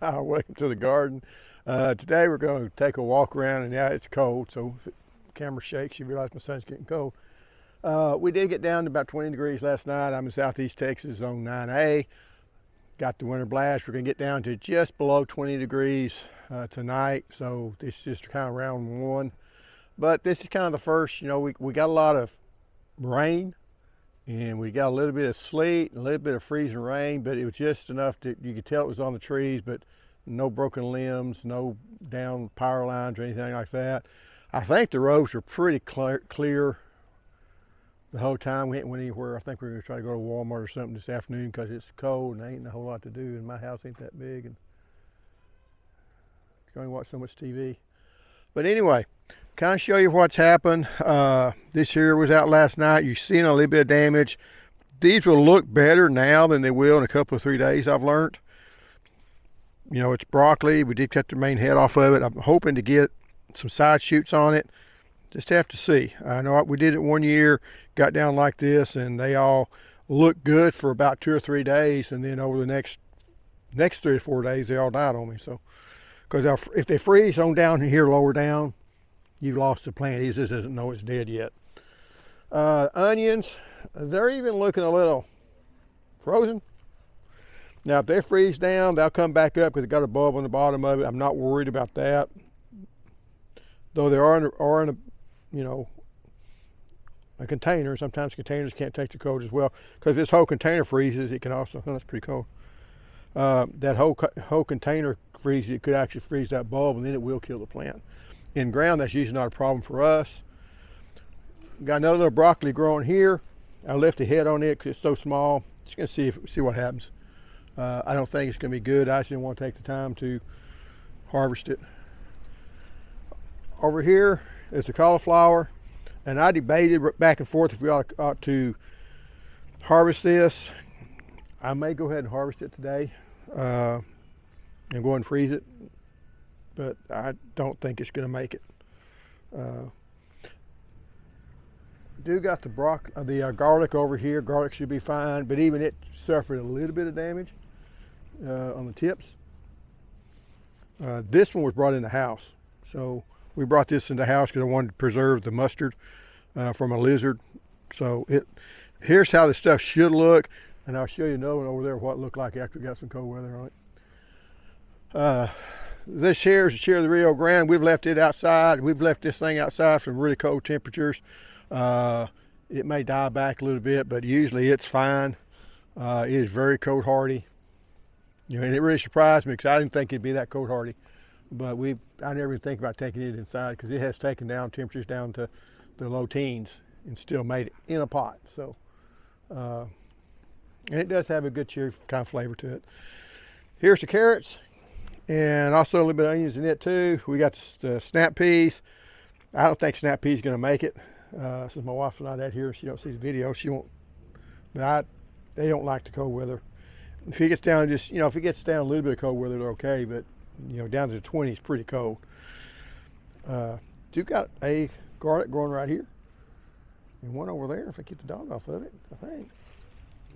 Welcome to the garden. Today we're going to take a walk around, and yeah, it's cold, so if the camera shakes, you realize my son's getting cold. We did get down to about 20 degrees last night. I'm in Southeast Texas, zone 9A. Got the winter blast. We're going to get down to just below 20 degrees tonight, so this is just kind of round one. But this is kind of the first, we got a lot of rain, and we got a little bit of sleet, a little bit of freezing rain, but it was just enough that you could tell it was on the trees, but no broken limbs, no down power lines or anything like that. I think the roads were pretty clear the whole time. We hadn't went anywhere. I think we're going to try to go to Walmart or something this afternoon because it's cold and there ain't a whole lot to do, and my house ain't that big, and you can only watch so much TV. But anyway, kind of show you what's happened. This here was out last night. You've seen a little bit of damage. These will look better now than they will in a couple of 3 days, I've learned. It's broccoli. We did cut the main head off of it. I'm hoping to get some side shoots on it. Just have to see. I know we did it 1 year, got down like this, and they all looked good for about 2 or 3 days, and then over the next 3 to 4 days, they all died on me. So, because if they freeze on down here lower down, you've lost the plant. He just doesn't know it's dead yet. Onions, they're even looking a little frozen. Now, if they freeze down, they'll come back up because they got a bulb on the bottom of it. I'm not worried about that. Though they are in a container. Sometimes containers can't take the cold as well. Because if this whole container freezes, it can also, that's pretty cold. That whole container freezes, it could actually freeze that bulb, and then it will kill the plant. In ground, that's usually not a problem for us. Got another little broccoli growing here. I left the head on it because it's so small. Just gonna see what happens. I don't think it's gonna be good. I just didn't want to take the time to harvest it. Over here is a cauliflower, and I debated back and forth if we ought to harvest this. I may go ahead and harvest it today and go ahead and freeze it, but I don't think it's going to make it. Do got the garlic over here. Garlic should be fine, but even it suffered a little bit of damage on the tips. This one was brought in the house, so we brought this in the house because I wanted to preserve the mustard from a lizard. So here's how the stuff should look, and I'll show you another one over there what it looked like after we got some cold weather on it. This here is a cherry of the Rio Grande. We've left it outside. We've left this thing outside from really cold temperatures. It may die back a little bit, but usually it's fine. It is very cold hardy. And it really surprised me because I didn't think it'd be that cold hardy. But I never even think about taking it inside because it has taken down temperatures down to the low teens and still made it in a pot. So, and it does have a good cherry kind of flavor to it. Here's the carrots, and also a little bit of onions in it too. We got the snap peas. I don't think snap peas is going to make it. Since my wife's not out here, she don't see the video. She won't. But they don't like the cold weather. If it gets down, if it gets down a little bit of cold weather, they're okay. But down to the 20s, pretty cold. Do got a garlic growing right here, and one over there. If I get the dog off of it, I think.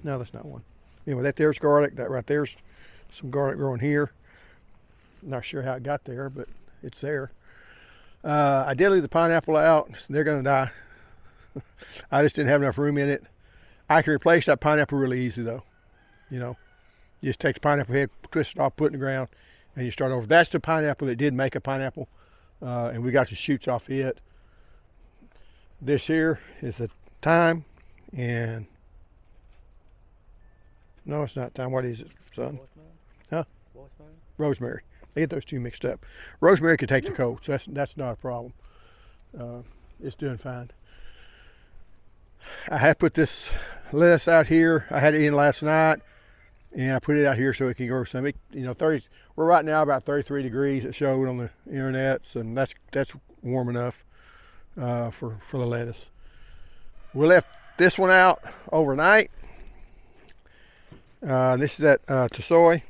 No, that's not one. Anyway, that there's garlic. That right there's some garlic growing here. Not sure how it got there, but it's there. I did leave the pineapple out. They're going to die. I just didn't have enough room in it. I can replace that pineapple really easy though. You just take the pineapple head, twist it off, put it in the ground, and you start over. That's the pineapple that did make a pineapple, and we got some shoots off it. This here is the thyme, and no, it's not thyme. What is it, son? Huh? Rosemary. I get those two mixed up. Rosemary can take the cold, so that's not a problem. It's doing fine. I had put this lettuce out here. I had it in last night, and I put it out here so it can grow some. 30. We're right now about 33 degrees. It showed on the internet, and that's warm enough for the lettuce. We left this one out overnight. This is at Tasoy,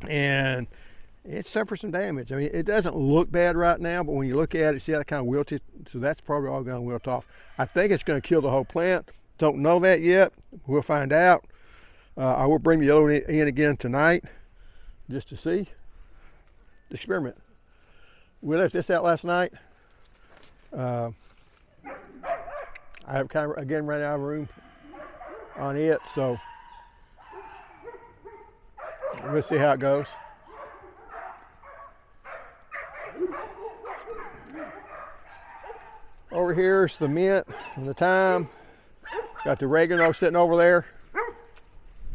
and it suffered some damage. I mean, it doesn't look bad right now, but when you look at it, see how it kind of wilted? So that's probably all going to wilt off. I think it's going to kill the whole plant. Don't know that yet. We'll find out. I will bring the yellow in again tonight. just to see, experiment. We left this out last night. I have kind of, again, ran out of room on it, so we'll see how it goes. Over here's the mint and the thyme. Got the oregano sitting over there.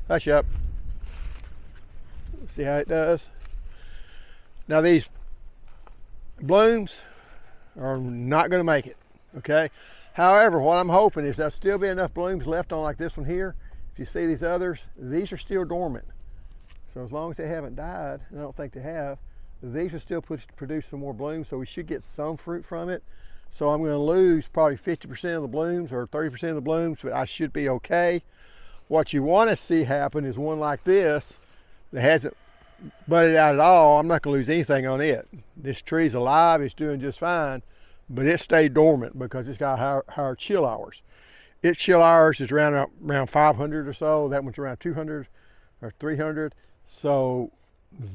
Hush up. See how it does. Now these blooms are not going to make it, okay? However, what I'm hoping is there'll still be enough blooms left on like this one here. If you see these others, these are still dormant. So as long as they haven't died, and I don't think they have, these will still produce some more blooms, so we should get some fruit from it. So I'm going to lose probably 50% of the blooms or 30% of the blooms, but I should be okay. What you want to see happen is one like this that hasn't budded out at all. I'm not going to lose anything on it. This tree's alive, it's doing just fine, but it stayed dormant because it's got higher chill hours. Its chill hours is around 500 or so. That one's around 200 or 300. So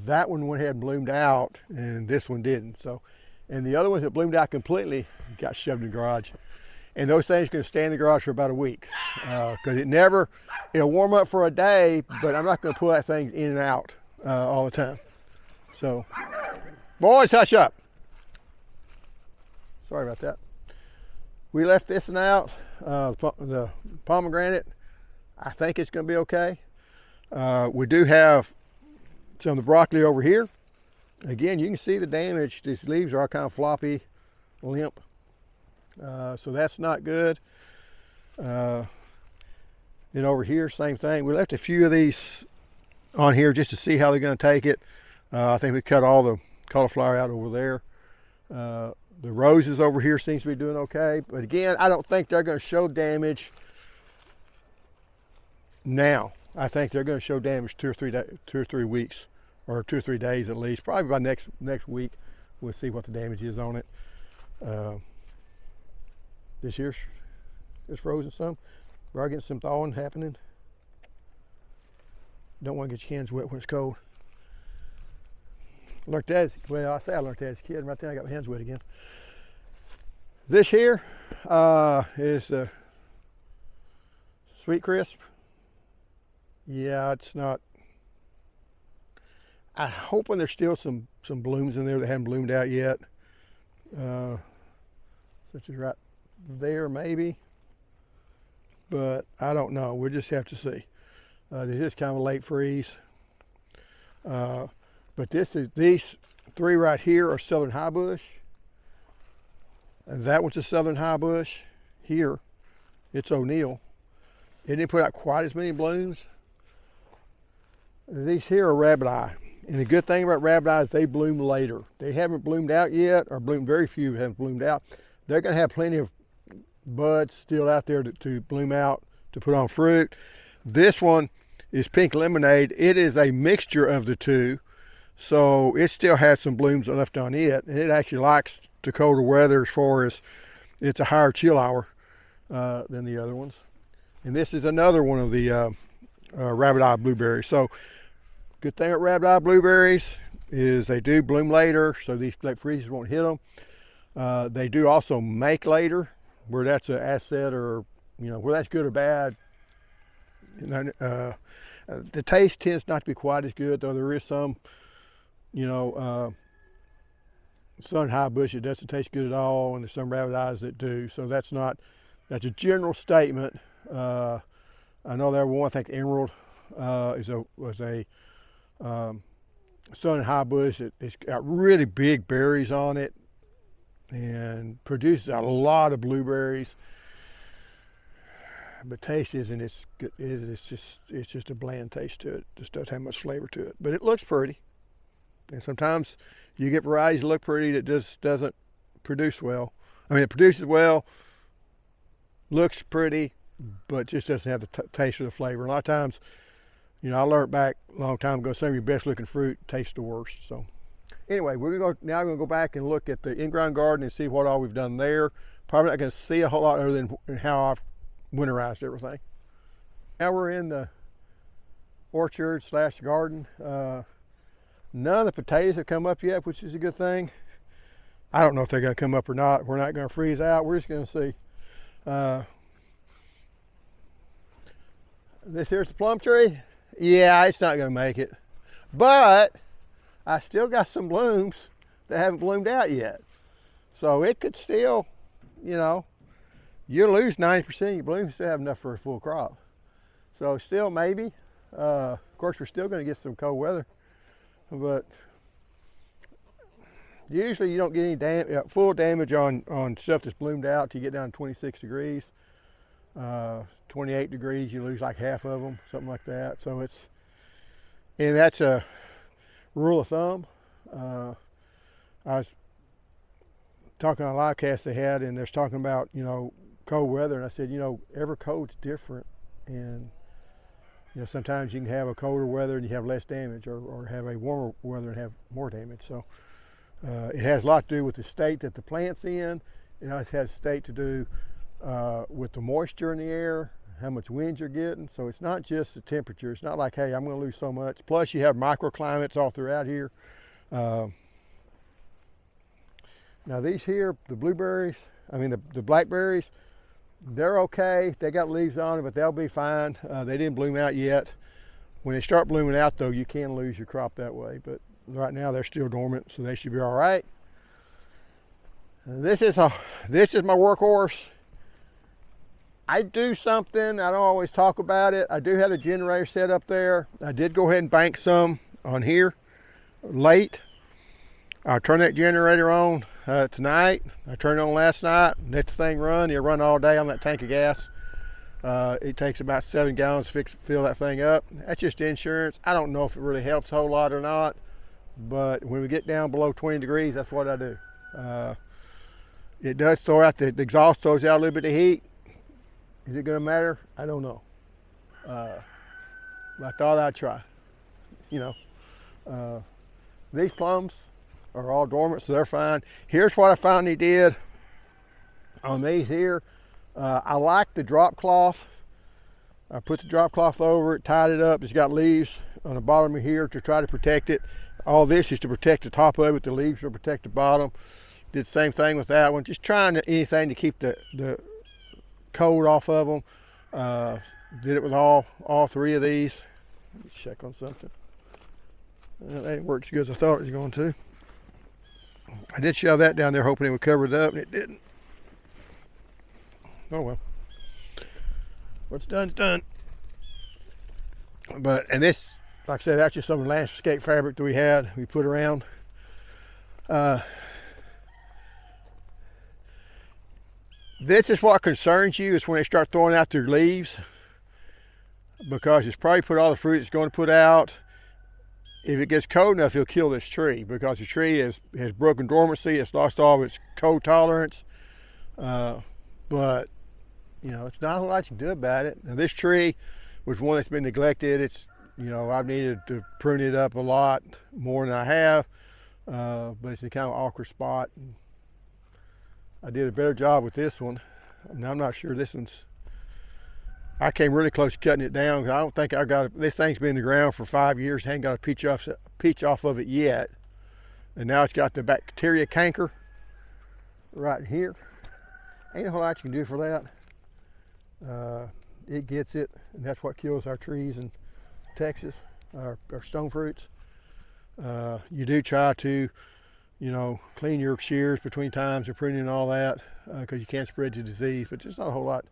that one went ahead and bloomed out, and this one didn't. So, and the other ones that bloomed out completely got shoved in the garage. And those things can stay in the garage for about a week because it'll warm up for a day, but I'm not going to pull that thing in and out all the time. So, boys, hush up. Sorry about that. We left this one out, the pomegranate. I think it's going to be okay. We do have some of the broccoli over here. Again, you can see the damage. These leaves are all kind of floppy, limp. So that's not good. Then over here, same thing. We left a few of these on here just to see how they're going to take it. I think we cut all the cauliflower out over there. The roses over here seems to be doing okay. But again, I don't think they're going to show damage now. I think they're going to show damage 2 or 3 weeks, or 2 or 3 days at least. Probably by next week, we'll see what the damage is on it. This here's frozen some. We are getting some thawing happening. Don't want to get your hands wet when it's cold. I learned that as a kid. Right there, I got my hands wet again. This here is the Sweet Crisp. Yeah, it's not. I'm hoping there's still some blooms in there that haven't bloomed out yet. Such as right there, maybe. But I don't know. We'll just have to see. This is kind of a late freeze. But these 3 right here are Southern High Bush. And that one's a Southern High Bush. Here, it's O'Neill. It didn't put out quite as many blooms. These here are Rabbit Eye. And the good thing about Rabbit Eye is they bloom later. They haven't bloomed out yet, or very few haven't bloomed out. They're going to have plenty of buds still out there to bloom out, to put on fruit. This one is Pink Lemonade. It is a mixture of the two. So it still has some blooms left on it. And it actually likes the colder weather as far as it's a higher chill hour than the other ones. And this is another one of the Rabbit Eye blueberries. So good thing at Rabbit Eye blueberries is they do bloom later, so these late freezes won't hit them. They do also make later, where that's an asset, or where that's good or bad. The taste tends not to be quite as good, though there is some, Southern High Bush that doesn't taste good at all, and there's some Rabbit Eyes that do. So that's a general statement. I know there one, I think Emerald was a Southern High Bush. It's got really big berries on it and produces a lot of blueberries. But taste isn't as good. It's just a bland taste to it. Just doesn't have much flavor to it. But it looks pretty. And sometimes you get varieties that look pretty that just doesn't produce well. I mean, it produces well, looks pretty, but just doesn't have the taste or the flavor. A lot of times, I learned back a long time ago, some of your best looking fruit tastes the worst. So anyway, we're going to go back and look at the in-ground garden and see what all we've done there. Probably not going to see a whole lot other than how I've winterized everything. Now we're in the orchard / garden. None of the potatoes have come up yet, which is a good thing. I don't know if they're going to come up or not. We're not going to freeze out. We're just going to see. This here's the plum tree. Yeah, it's not going to make it. But I still got some blooms that haven't bloomed out yet. So it could still, you know, you lose 90% of your blooms, still have enough for a full crop. So still maybe. Of course, we're still going to get some cold weather. But usually you don't get any full damage on stuff that's bloomed out till you get down to 26 degrees. 28 degrees, you lose like half of them, something like that. So and that's a rule of thumb. I was talking on a live cast they had, and they're talking about, you know, cold weather, and I said, you know, every cold's different, and you know, sometimes you can have a colder weather and you have less damage, or have a warmer weather and have more damage. So it has a lot to do with the state that the plant's in. It has a state to do with the moisture in the air, how much wind you're getting. So it's not just the temperature. It's not like, hey, I'm going to lose so much. Plus you have microclimates all throughout here. Now these here, the blueberries, the blackberries, they're okay. They got leaves on them, but they'll be fine. They didn't bloom out yet. When they start blooming out though, you can lose your crop that way, but right now they're still dormant, so they should be all right. And this is my workhorse. I do something, I don't always talk about it. I do have the generator set up there. I did go ahead and bank some on here late. I'll turn that generator on tonight. I turned it on last night, let the thing run. It'll run all day on that tank of gas. It takes about 7 gallons to fill that thing up. That's just insurance. I don't know if it really helps a whole lot or not, but when we get down below 20 degrees, that's what I do. It does throw out, the exhaust throws out a little bit of heat. Is it gonna matter? I don't know. But I thought I'd try. You know, these plums are all dormant, so they're fine. Here's what I finally did on these here. I like the drop cloth. I put the drop cloth over it, tied it up. It's got leaves on the bottom of here to try to protect it. All this is to protect the top of it. The leaves will protect the bottom. Did the same thing with that one. Just trying anything to keep the cold off of them. Did it with all 3 of these. Let me check on something. That didn't work as good as I thought it was going to. I did shove that down there hoping it would cover it up, and it didn't. Oh well. What's done's done. And this, like I said, that's just some landscape fabric that we had. We put around. This is what concerns you, is when they start throwing out their leaves, because it's probably put all the fruit it's going to put out. If it gets cold enough, it'll kill this tree, because the tree has broken dormancy. It's lost all of its cold tolerance. But you know, it's not a whole lot you can do about it. Now this tree was one that's been neglected. It's, you know, I've needed to prune it up a lot more than I have, but it's a kind of awkward spot. I did a better job with this one. Now I'm not sure this one's, I came really close to cutting it down, because I don't think I got it. This thing's been in the ground for 5 years, hadn't got a peach off of it yet. And now it's got the bacteria canker right here. Ain't a whole lot you can do for that. It gets it, and that's what kills our trees in Texas, our stone fruits. You do try to, you know, clean your shears between times and pruning and all that, because you can't spread the disease, but there's not a whole lot.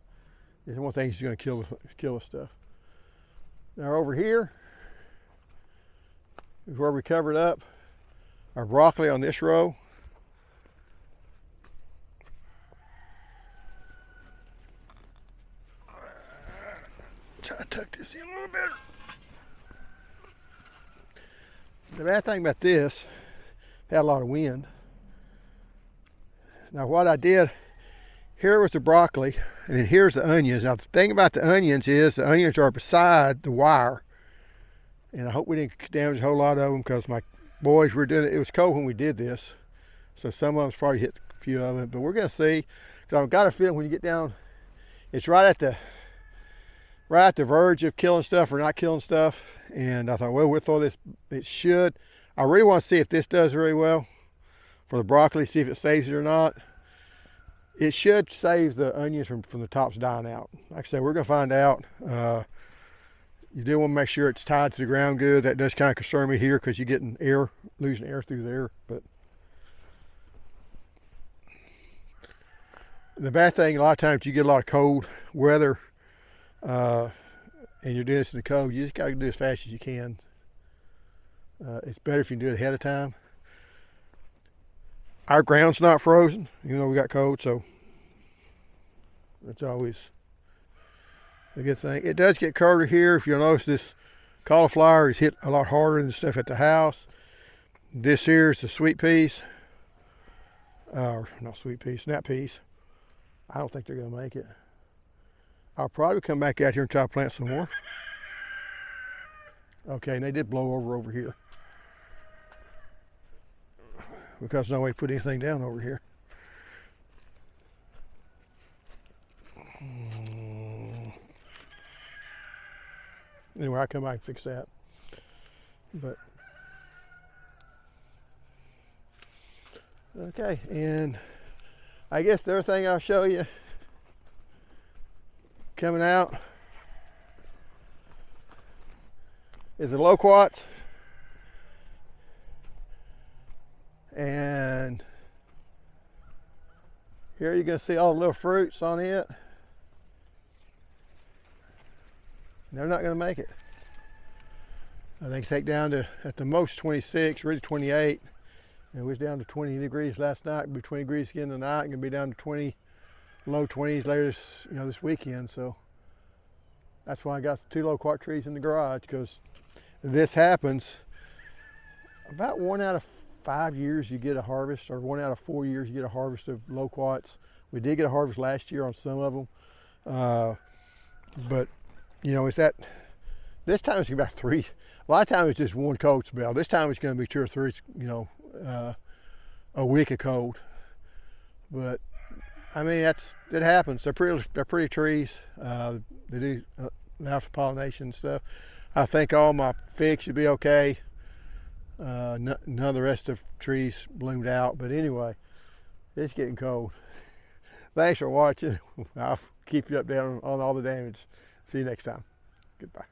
There's one thing that's going to kill the stuff. Now over here is where we covered up our broccoli on this row. Try to tuck this in a little bit. The bad thing about this, had a lot of wind. Now what I did, here was the broccoli, and then here's the onions. Now the thing about the onions is the onions are beside the wire, and I hope we didn't damage a whole lot of them, because my boys were doing it. It was cold when we did this, so some of them's probably hit a few of them, but we're gonna see. So I've got a feeling when you get down, it's right at the verge of killing stuff or not killing stuff. And I thought, well, we'll throw this. It should. I really want to see if this does really well for the broccoli, see if it saves it or not. It should save the onions from the tops dying out. Like I said, we're going to find out. You do want to make sure it's tied to the ground good. That does kind of concern me here because you're getting air, losing air through there. But the bad thing, a lot of times you get a lot of cold weather and you're doing this in the cold, you just got to do it as fast as you can. It's better if you can do it ahead of time. Our ground's not frozen, even though we got cold, so that's always a good thing. It does get colder here. If you'll notice, this cauliflower is hit a lot harder than the stuff at the house. This here is the sweet peas. Not sweet peas, snap peas. I don't think they're going to make it. I'll probably come back out here and try to plant some more. Okay, and they did blow over here. Because no way to put anything down over here. Anyway, I'll come back and fix that. But okay, and I guess the other thing I'll show you coming out is the loquats. And here you're going to see all the little fruits on it. They're not going to make it. I think take down to at the most 26, really 28. And we was down to 20 degrees last night. It'll be 20 degrees again tonight. Going to be down to 20, low 20s later this weekend. So that's why I got 2 loquat trees in the garage, because this happens about 1 out of 5 years you get a harvest, or 1 out of 4 years you get a harvest of loquats. We did get a harvest last year on some of them, but it's that this time it's about 3. A lot of times it's just 1 cold spell. This time it's going to be 2 or 3. A week of cold. But I mean, it happens. They're pretty trees. They do allow for pollination and stuff. I think all my figs should be okay. None of the rest of the trees bloomed out, but anyway, it's getting cold. Thanks for watching. I'll keep you updated on all the damage. See you next time. Goodbye.